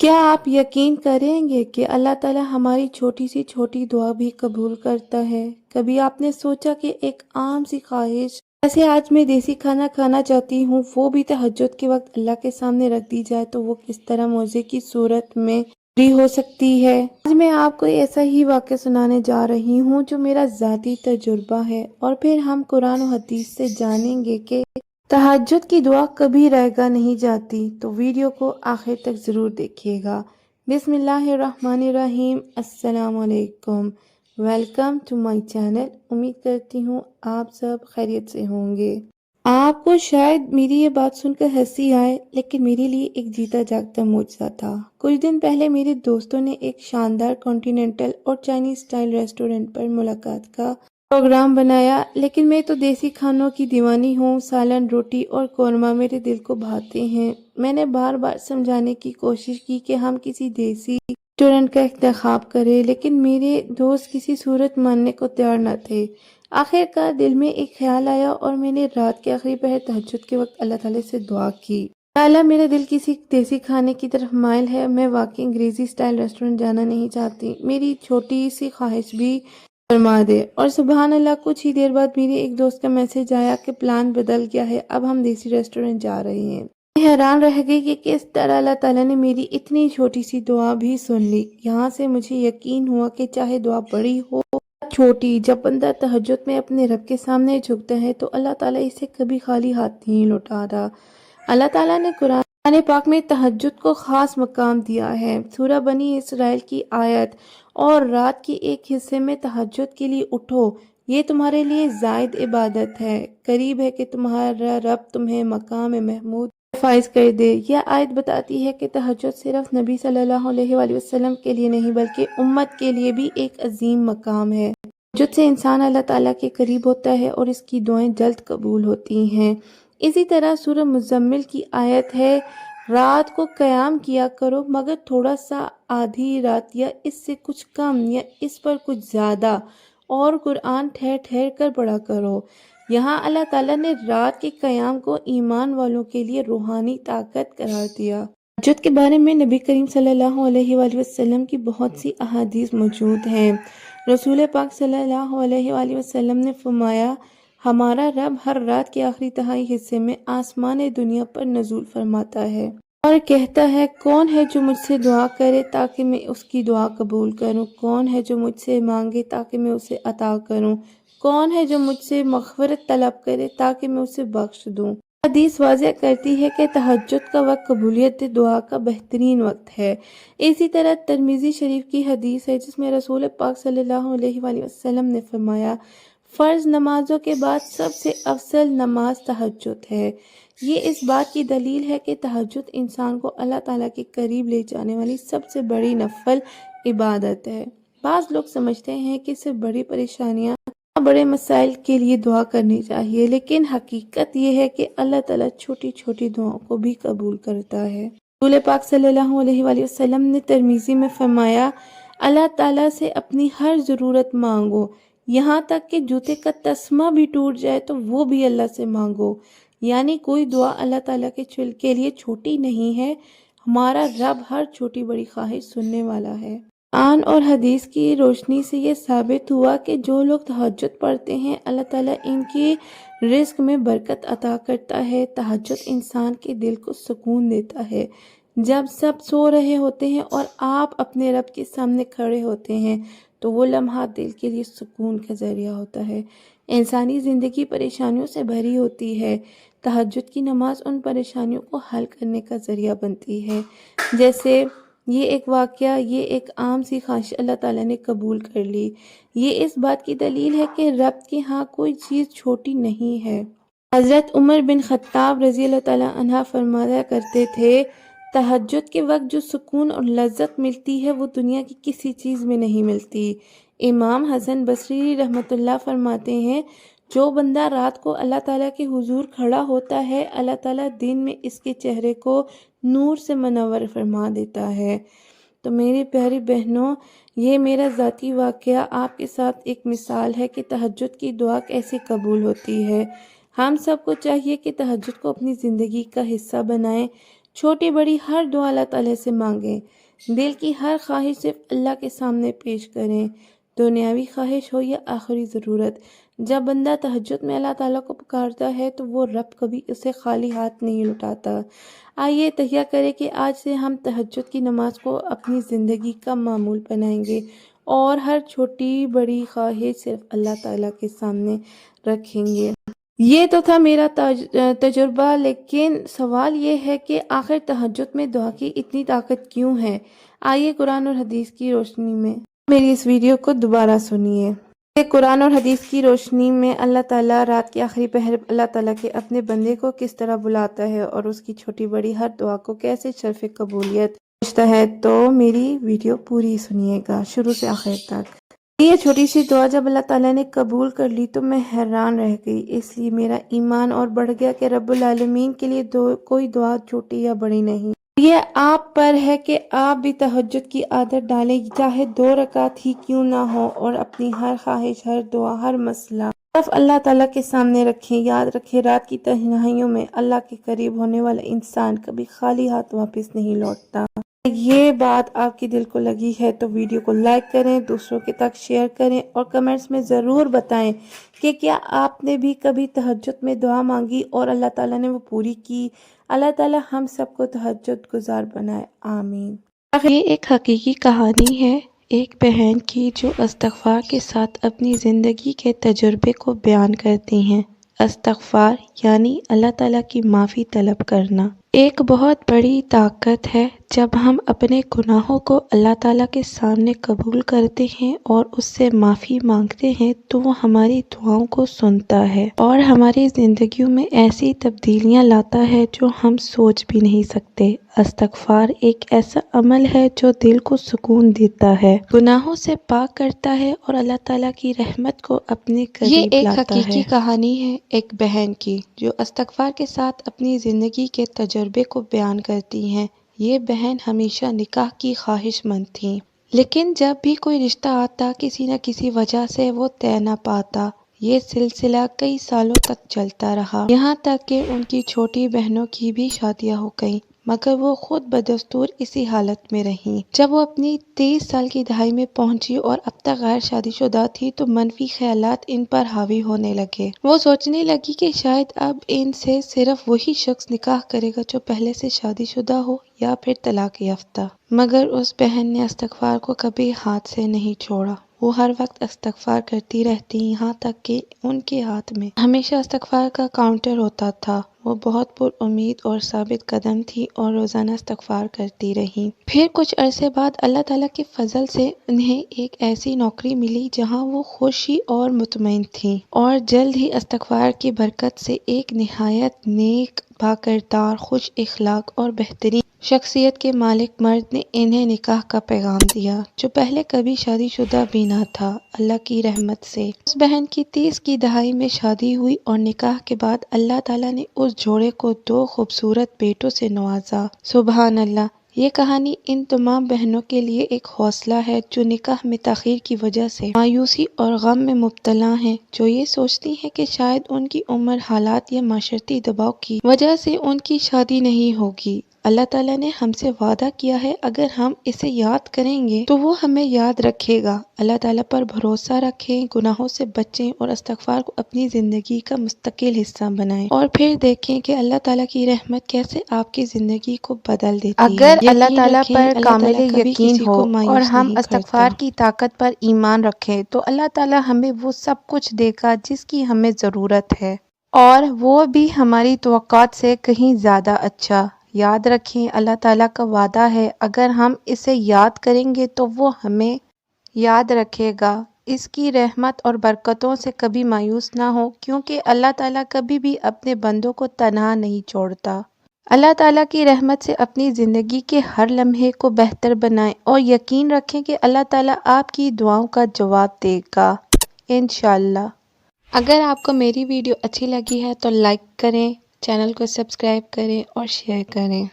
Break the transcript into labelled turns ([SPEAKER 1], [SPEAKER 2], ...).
[SPEAKER 1] क्या आप यकीन करेंगे कि अल्लाह ताला हमारी छोटी सी छोटी दुआ भी कबूल करता है। कभी आपने सोचा कि एक आम सी ख्वाहिश जैसे आज मैं देसी खाना खाना चाहती हूँ, वो भी तहज्जुद के वक्त अल्लाह के सामने रख दी जाए तो वो किस तरह मौजे की सूरत में पूरी हो सकती है। आज मैं आपको ऐसा ही वाक़या सुनाने जा रही हूँ जो मेरा ज़ाती तजुर्बा है, और फिर हम कुरान और हदीस से जानेंगे कि तहज्जुद की दुआ कभी रहेगा नहीं जाती। तो वीडियो को आखिर तक ज़रूर देखिएगा। बिस्मिल्लाहिर्रहमानिर्रहीम। अस्सलाम वालेकुम। Welcome to my channel. उम्मीद करती हूँ आप सब खैरियत से होंगे। आपको शायद मेरी ये बात सुनकर हंसी आए, लेकिन मेरे लिए एक जीता जागता मुआजिज़ा था। कुछ दिन पहले मेरे दोस्तों ने एक शानदार कॉन्टिनेंटल और चाइनीज स्टाइल रेस्टोरेंट पर मुलाकात का प्रोग्राम बनाया, लेकिन मैं तो देसी खानों की दीवानी हूँ। सालन, रोटी और कौरमा मेरे दिल को भाते हैं। मैंने बार बार समझाने की कोशिश की कि हम किसी देसी रेस्टोरेंट का इंतखाब करें, लेकिन मेरे दोस्त किसी सूरत मानने को तैयार न थे। आखिरकार दिल में एक ख्याल आया और मैंने रात के आखिरी पहर तहज्जुद के वक्त अल्लाह ताला से दुआ की। या अल्लाह, मेरा दिल किसी देसी खाने की तरफ माइल है। मैं वाकई अंग्रेजी स्टाइल रेस्टोरेंट जाना नहीं चाहती। मेरी छोटी सी ख्वाहिश भी फरमा दे। और सुबहान अल्लाह, कुछ ही देर बाद मेरे एक दोस्त का मैसेज आया कि प्लान बदल गया है, अब हम देसी रेस्टोरेंट जा रहे हैं। मैं हैरान रह गई कि किस तरह अल्लाह ताला ने मेरी इतनी छोटी सी दुआ भी सुन ली। यहाँ से मुझे यकीन हुआ कि चाहे दुआ बड़ी हो छोटी, जब बंदा तहज्जुद में अपने रब के सामने झुकता है तो अल्लाह ताला इसे कभी खाली हाथ नहीं लौटाता। अल्लाह ताला ने कुरान पाक में तहज्जुद को खास मकाम दिया है। सूरह बनी इसराइल की आयत, और रात के एक हिस्से में तहज्जुद के लिए उठो, ये तुम्हारे लिए जायद इबादत है। करीब है कि तुम्हारा रब तुम्हें मकाम महमूद फाइज कर दे। यह आयत बताती है कि तहज्जुद सिर्फ नबी सल्लल्लाहु अलैहि वसल्लम के लिए नहीं बल्कि उम्मत के लिए भी एक अजीम मकाम है। तहज्जुद से इंसान अल्लाह ताला के करीब होता है और इसकी दुआएं जल्द कबूल होती हैं। इसी तरह सूरह मुज़म्मिल की आयत है, रात को क़याम किया करो मगर थोड़ा सा, आधी रात या इससे कुछ कम या इस पर कुछ ज़्यादा, और कुरान ठहर ठहर कर पढ़ा करो। यहाँ अल्लाह ताला ने रात के क़याम को ईमान वालों के लिए रूहानी ताकत करार दिया। तहज्जुद के बारे में नबी करीम सल्लल्लाहु अलैहि वसल्लम की बहुत सी अहादीस मौजूद हैं। रसूल पाक सल्लल्लाहु अलैहि वसल्लम ने फरमाया, हमारा रब हर रात के आखिरी तिहाई हिस्से में आसमान दुनिया पर नज़ूल फरमाता है और कहता है, कौन है जो मुझसे दुआ करे ताकि मैं उसकी दुआ कबूल करूं? कौन है जो मुझसे मांगे ताकि मैं उसे अता करूं? कौन है जो मुझसे मग़फ़िरत तलब करे ताकि मैं उसे बख्श दूं? हदीस वाज़ेह करती है कि तहज्जुद का वक्त कबूलियत दुआ का बेहतरीन वक्त है। इसी तरह तिरमिज़ी शरीफ की हदीस है जिसमें रसूल पाक सल्लल्लाहु अलैहि वसल्लम ने फरमाया, फ़र्ज़ नमाज़ों के बाद सबसे अफजल नमाज तहज्जुद है। ये इस बात की दलील है कि तहज्जुद इंसान को अल्लाह ताला के करीब ले जाने वाली सबसे बड़ी नफल इबादत है। बाज़ लोग समझते हैं कि सिर्फ बड़ी परेशानियां, बड़े मसाइल के लिए दुआ करनी चाहिए, लेकिन हकीकत यह है कि अल्लाह ताला छोटी छोटी दुआओं को भी कबूल करता है। रसूल पाक सल्लल्लाहु अलैहि वसल्लम ने तिरमिज़ी में फरमाया, अल्लाह ताला से अपनी हर ज़रूरत मांगो, यहाँ तक कि जूते का तस्मा भी टूट जाए तो वो भी अल्लाह से मांगो। यानी कोई दुआ अल्लाह ताला के लिए छोटी नहीं है। हमारा रब हर छोटी बड़ी ख्वाहिश सुनने वाला है। कुरान और हदीस की रोशनी से ये साबित हुआ कि जो लोग तहज्जुद पढ़ते हैं, अल्लाह ताला इनकी रिस्क में बरकत अता करता है। तहज्जुद इंसान के दिल को सुकून देता है। जब सब सो रहे होते हैं और आप अपने रब के सामने खड़े होते हैं तो वो लम्हा दिल के लिए सुकून का ज़रिया होता है। इंसानी ज़िंदगी परेशानियों से भरी होती है। तहज्जुद की नमाज उन परेशानियों को हल करने का ज़रिया बनती है। जैसे ये एक वाक़या, ये एक आम सी ख्वाहिश अल्लाह ताला ने कबूल कर ली। ये इस बात की दलील है कि रब के यहाँ कोई चीज़ छोटी नहीं है। हज़रत उमर बिन ख़त्ताब रज़ी अल्लाह ताला अन्हा फरमाया करते थे, तहज्जुद के वक्त जो सुकून और लज्जत मिलती है वो दुनिया की किसी चीज़ में नहीं मिलती। इमाम हसन बसरी रहमतुल्लाह फरमाते हैं, जो बंदा रात को अल्लाह ताला के हुजूर खड़ा होता है, अल्लाह ताला दिन में इसके चेहरे को नूर से मनव्वर फरमा देता है। तो मेरी प्यारी बहनों, ये मेरा ज़ाती वाक़या आपके साथ एक मिसाल है कि तहज्जुद की दुआ कैसे कबूल होती है। ہم سب کو چاہیے کہ تہجد کو اپنی زندگی کا حصہ بنائیں، چھوٹی بڑی ہر دعا اللہ تعالیٰ سے مانگیں، دل کی ہر خواہش صرف اللہ کے سامنے پیش کریں، دنیاوی خواہش ہو یا آخری ضرورت۔ جب بندہ تہجد میں اللہ تعالیٰ کو پکارتا ہے تو وہ رب کبھی اسے خالی ہاتھ نہیں لوٹاتا۔ آئیے تہیہ کریں کہ آج سے ہم تہجد کی نماز کو اپنی زندگی کا معمول بنائیں گے اور ہر چھوٹی بڑی خواہش صرف اللہ تعالیٰ کے سامنے رکھیں گے۔ یہ تو تھا میرا تجربہ، لیکن سوال یہ ہے کہ آخر تہجد میں دعا کی اتنی طاقت کیوں ہے؟ آئیے قرآن اور حدیث کی روشنی میں میری اس ویڈیو کو دوبارہ سنیے۔ قرآن اور حدیث کی روشنی میں اللہ تعالیٰ رات کے آخری پہر اللہ تعالیٰ کے اپنے بندے کو کس طرح بلاتا ہے اور اس کی چھوٹی بڑی ہر دعا کو کیسے شرف قبولیت پہنچتا ہے، تو میری ویڈیو پوری سنیے گا شروع سے آخر تک۔ یہ چھوٹی سی دعا جب اللہ تعالیٰ نے قبول کر لی تو میں حیران رہ گئی، اس لیے میرا ایمان اور بڑھ گیا کہ رب العالمین کے لیے کوئی دعا چھوٹی یا بڑی نہیں۔ یہ آپ پر ہے کہ آپ بھی تہجد کی عادت ڈالیں، چاہے 2 رکعت ہی کیوں نہ ہو، اور اپنی ہر خواہش، ہر دعا، ہر مسئلہ صرف اللہ تعالیٰ کے سامنے رکھیں۔ یاد رکھیں، رات کی تنہائیوں میں اللہ کے قریب ہونے والا انسان کبھی خالی ہاتھ واپس نہیں لوٹتا۔ یہ بات آپ کے دل کو لگی ہے تو ویڈیو کو لائک کریں، دوسروں کے تک شیئر کریں اور کمنٹس میں ضرور بتائیں کہ کیا آپ نے بھی کبھی تہجد میں دعا مانگی اور اللہ تعالیٰ نے وہ پوری کی۔ اللہ تعالیٰ ہم سب کو تہجد گزار بنائے، آمین۔
[SPEAKER 2] یہ ایک حقیقی کہانی ہے ایک بہن کی جو استغفار کے ساتھ اپنی زندگی کے تجربے کو بیان کرتی ہیں۔ استغفار یعنی اللہ تعالیٰ کی معافی طلب کرنا ایک بہت بڑی طاقت ہے۔ جب ہم اپنے گناہوں کو اللہ تعالیٰ کے سامنے قبول کرتے ہیں اور اس سے معافی مانگتے ہیں تو وہ ہماری دعاؤں کو سنتا ہے اور ہماری زندگیوں میں ایسی تبدیلیاں لاتا ہے جو ہم سوچ بھی نہیں سکتے۔ استغفار ایک ایسا عمل ہے جو دل کو سکون دیتا ہے، گناہوں سے پاک کرتا ہے اور اللہ تعالیٰ کی رحمت کو اپنے قریب لاتا ہے۔ یہ ایک حقیقی کہانی ہے ایک بہن کی جو استغفار کے ساتھ اپنی زندگی کے تجربے کو بیان کرتی ہیں۔ یہ بہن ہمیشہ نکاح کی خواہش مند تھیں، لیکن جب بھی کوئی رشتہ آتا کسی نہ کسی وجہ سے وہ طے نہ پاتا۔ یہ سلسلہ کئی سالوں تک چلتا رہا، یہاں تک کہ ان کی چھوٹی بہنوں کی بھی شادیاں ہو گئیں، مگر وہ خود بدستور اسی حالت میں رہیں۔ جب وہ اپنی 23 سال کی دہائی میں پہنچی اور اب تک غیر شادی شدہ تھی تو منفی خیالات ان پر حاوی ہونے لگے۔ وہ سوچنے لگی کہ شاید اب ان سے صرف وہی شخص نکاح کرے گا جو پہلے سے شادی شدہ ہو یا پھر طلاق یافتہ۔ مگر اس بہن نے استغفار کو کبھی ہاتھ سے نہیں چھوڑا۔ وہ ہر وقت استغفار کرتی رہتی، یہاں تک کہ ان کے ہاتھ میں ہمیشہ استغفار کا کاؤنٹر ہوتا تھا۔ وہ بہت پر امید اور ثابت قدم تھی اور روزانہ استغفار کرتی رہیں۔ پھر کچھ عرصے بعد اللہ تعالیٰ کے فضل سے انہیں ایک ایسی نوکری ملی جہاں وہ خوشی اور مطمئن تھیں، اور جلد ہی استغفار کی برکت سے ایک نہایت نیک، باکردار، خوش اخلاق اور بہترین شخصیت کے مالک مرد نے انہیں نکاح کا پیغام دیا جو پہلے کبھی شادی شدہ بھی نہ تھا۔ اللہ کی رحمت سے اس بہن کی 30 کی دہائی میں شادی ہوئی اور نکاح کے بعد اللہ تعالیٰ نے اس جوڑے کو 2 خوبصورت بیٹوں سے نوازا۔ سبحان اللہ۔ یہ کہانی ان تمام بہنوں کے لیے ایک حوصلہ ہے جو نکاح میں تاخیر کی وجہ سے مایوسی اور غم میں مبتلا ہیں، جو یہ سوچتی ہیں کہ شاید ان کی عمر، حالات یا معاشرتی دباؤ کی وجہ سے ان کی شادی نہیں ہوگی۔ اللہ تعالیٰ نے ہم سے وعدہ کیا ہے اگر ہم اسے یاد کریں گے تو وہ ہمیں یاد رکھے گا۔ اللہ تعالیٰ پر بھروسہ رکھیں، گناہوں سے بچیں اور استغفار کو اپنی زندگی کا مستقل حصہ بنائیں، اور پھر دیکھیں کہ اللہ تعالیٰ کی رحمت کیسے آپ کی زندگی کو بدل دیتی ہے۔
[SPEAKER 1] اگر اللہ تعالیٰ پر کامل یقین ہو اور ہم استغفار کی طاقت پر ایمان رکھیں تو اللہ تعالیٰ ہمیں وہ سب کچھ دے گا جس کی ہمیں ضرورت ہے، اور وہ بھی ہماری توقعات سے کہیں زیادہ اچھا۔ یاد رکھیں، اللہ تعالیٰ کا وعدہ ہے اگر ہم اسے یاد کریں گے تو وہ ہمیں یاد رکھے گا۔ اس کی رحمت اور برکتوں سے کبھی مایوس نہ ہو، کیونکہ اللہ تعالیٰ کبھی بھی اپنے بندوں کو تنہا نہیں چھوڑتا۔ اللہ تعالیٰ کی رحمت سے اپنی زندگی کے ہر لمحے کو بہتر بنائیں اور یقین رکھیں کہ اللہ تعالیٰ آپ کی دعاؤں کا جواب دے گا، انشاءاللہ۔ اگر آپ کو میری ویڈیو اچھی لگی ہے تو لائک کریں، چینل کو سبسکرائب کریں اور شیئر کریں۔